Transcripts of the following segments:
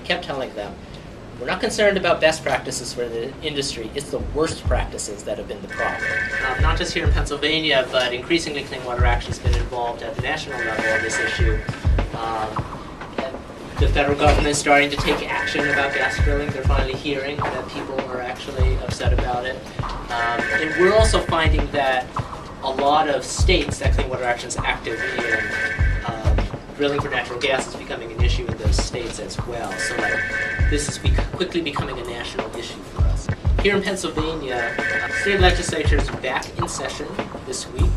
kept telling them, we're not concerned about best practices for the industry, it's the worst practices that have been the problem. Not just here in Pennsylvania, but increasingly Clean Water Action has been involved at the national level on this issue. The federal government is starting to take action about gas drilling. They're finally hearing that people are actually upset about it. And we're also finding that a lot of states that Clean Water Action is active in, drilling for natural gas is becoming an issue in those states as well. So this is quickly becoming a national issue for us. Here in Pennsylvania, state legislature is back in session this week.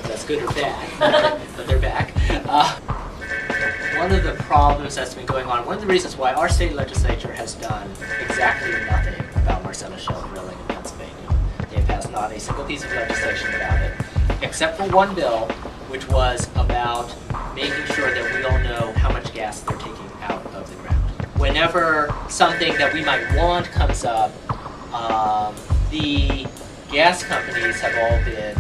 That's good or bad, but they're back. One of the problems that's been going on, one of the reasons why our state legislature has done exactly nothing about Marcellus Shale drilling in Pennsylvania. They passed not a single piece of legislation about it, except for one bill, which was about making sure that we all know how much gas they're taking out of the ground. Whenever something that we might want comes up, the gas companies have all been,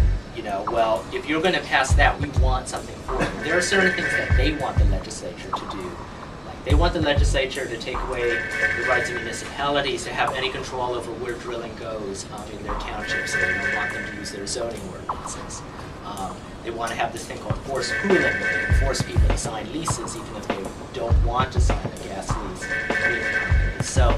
well, if you're going to pass that, we want something for it. There are certain things that they want the legislature to do. Like they want the legislature to take away the rights of municipalities to have any control over where drilling goes in their townships, and they don't want them to use their zoning ordinances. They want to have this thing called forced pooling, where they can force people to sign leases even if they don't want to sign a gas lease. So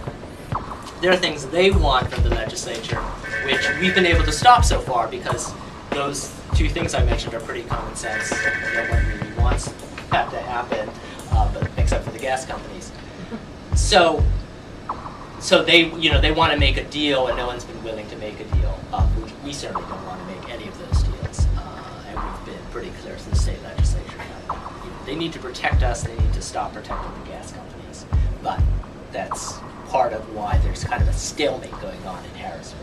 there are things they want from the legislature, which we've been able to stop so far because those two things I mentioned are pretty common sense. No one really wants that to happen, but except for the gas companies. So they, they want to make a deal, and no one's been willing to make a deal. We certainly don't want to make any of those deals, and we've been pretty clear to the state legislature that they need to protect us. They need to stop protecting the gas companies, but that's part of why there's kind of a stalemate going on in Harrisburg.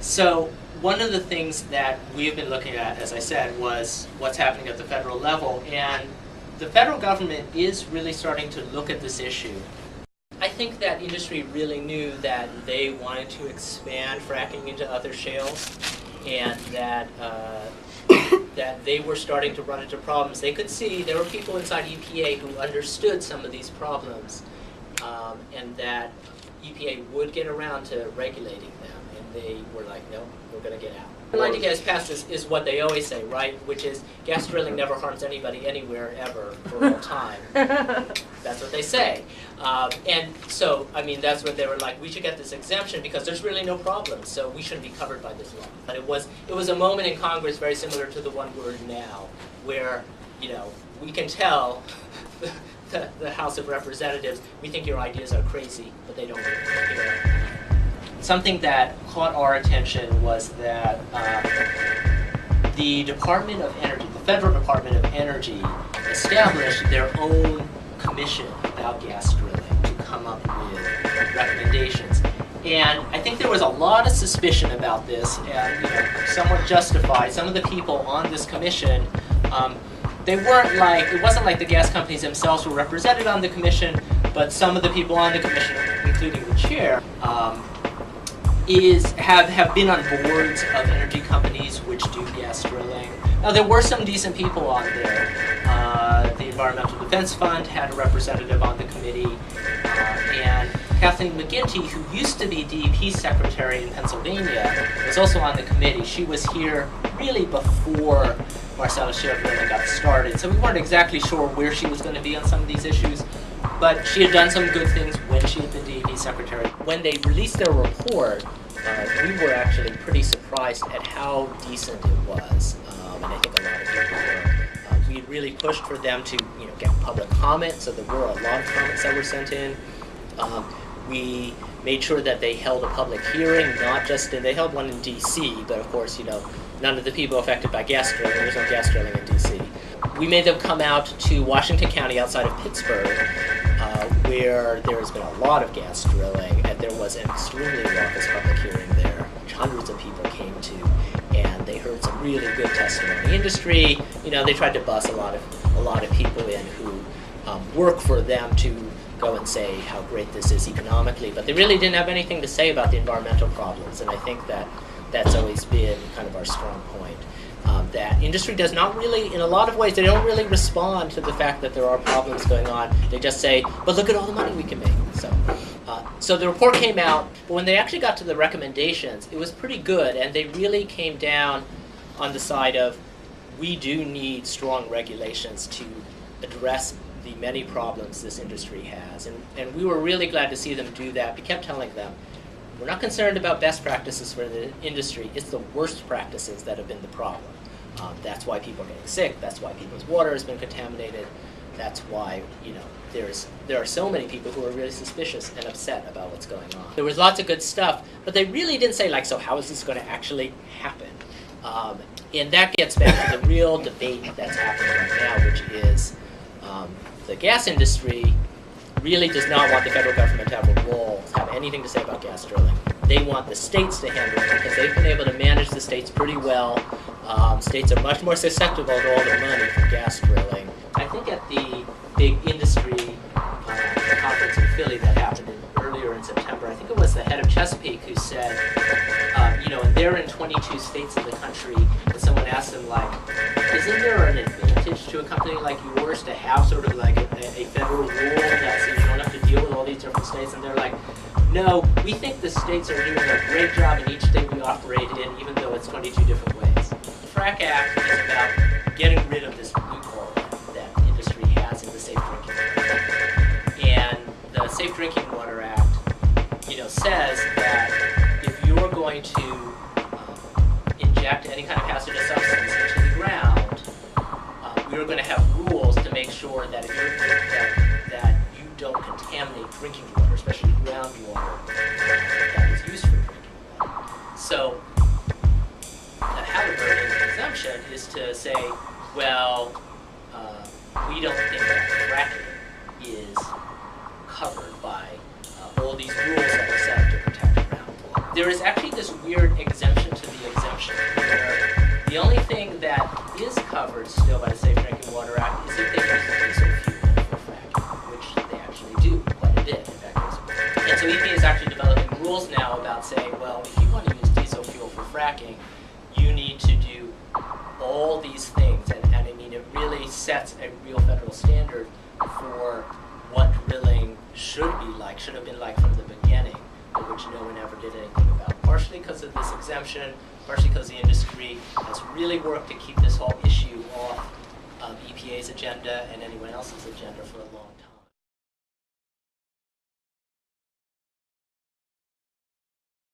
So one of the things that we've been looking at, as I said, was what's happening at the federal level, and the federal government is really starting to look at this issue. I think that industry really knew that they wanted to expand fracking into other shales, and that that they were starting to run into problems. They could see there were people inside EPA who understood some of these problems, and that EPA would get around to regulating them. They were like, no, we're going to get out. The line to gas passed is what they always say, right? Which is gas drilling never harms anybody anywhere ever for all time. That's what they say. And so, that's what they were like, we should get this exemption because there's really no problem, so we shouldn't be covered by this law. But it was a moment in Congress very similar to the one we're in now, where, we can tell the House of Representatives, we think your ideas are crazy, but they don't really care. Something that caught our attention was that the Department of Energy, the Federal Department of Energy, established their own commission about gas drilling to come up with recommendations. And I think there was a lot of suspicion about this, and somewhat justified. Some of the people on this commission, they weren't like, it wasn't like the gas companies themselves were represented on the commission, but some of the people on the commission, including the chair, have been on boards of energy companies which do gas drilling. Now there were some decent people on there. The Environmental Defense Fund had a representative on the committee, and Kathleen McGinty, who used to be DEP secretary in Pennsylvania, was also on the committee. She was here really before Marcellus Shale drilling got started, so we weren't exactly sure where she was going to be on some of these issues. But she had done some good things when she had been DEP secretary. When they released their report, we were actually pretty surprised at how decent it was, and I think a lot of people were. We really pushed for them to, get public comment, so there were a lot of comments that were sent in. We made sure that they held a public hearing, not just they held one in D.C., but of course, none of the people affected by gas drilling. There's no gas drilling in D.C. We made them come out to Washington County outside of Pittsburgh, where there has been a lot of gas drilling, and there was an extremely raucous public hearing there, which hundreds of people came to, and they heard some really good testimony. The industry, they tried to bus a lot of people in who work for them to go and say how great this is economically, but they really didn't have anything to say about the environmental problems, and I think that that's always been kind of our strong point. that industry does not really, in a lot of ways, they don't really respond to the fact that there are problems going on. They just say, but look at all the money we can make. So the report came out, but when they actually got to the recommendations, it was pretty good, and they really came down on the side of, we do need strong regulations to address the many problems this industry has. And we were really glad to see them do that. We kept telling them, we're not concerned about best practices for the industry. It's the worst practices that have been the problem. That's why people are getting sick. That's why people's water has been contaminated. That's why, there are so many people who are really suspicious and upset about what's going on. There was lots of good stuff, but they really didn't say, so how is this going to actually happen? And that gets back to the real debate that's happening right now, which is the gas industry really does not want the federal government to have a role, have anything to say about gas drilling. They want the states to handle it because they've been able to manage the states pretty well. States are much more susceptible to all the money from gas drilling. I think at the big industry conference in Philly that happened earlier in September, I think it was the head of Chesapeake who said, and they're in 22 states in the country, and someone asked them, isn't there an advantage to a company like yours to have sort of a federal rule that so you don't have to deal with all these different states? And they're like, no, we think the states are doing a great job in each state we operate in, even though it's 22 different ways. The FRAC Act is about getting rid of this loophole that industry has in the Safe Drinking Water. And the Safe Drinking Water Act, says that if you're going to inject any kind of hazardous substance into the ground, we're going to have rules to make sure that that you don't contaminate drinking water, especially groundwater that is used for drinking water. So the Halliburton exemption is to say, well, we don't think that fracking is covered by all these rules that are set up to protect groundwater. There is actually this weird exemption to the exemption, where the only thing that is covered still by the Safe Drinking Water Act is if they use diesel fuel for fracking, which they actually do quite a bit, in fact. And so EPA is actually developing rules now about saying, well, if you want to use diesel fuel for fracking, you need to do all these things, and I mean, it really sets a real federal standard for what drilling should have been like from the beginning, but which no one ever did anything about. Partially because of this exemption, partially because the industry has really worked to keep this whole issue off EPA's agenda and anyone else's agenda for a long time.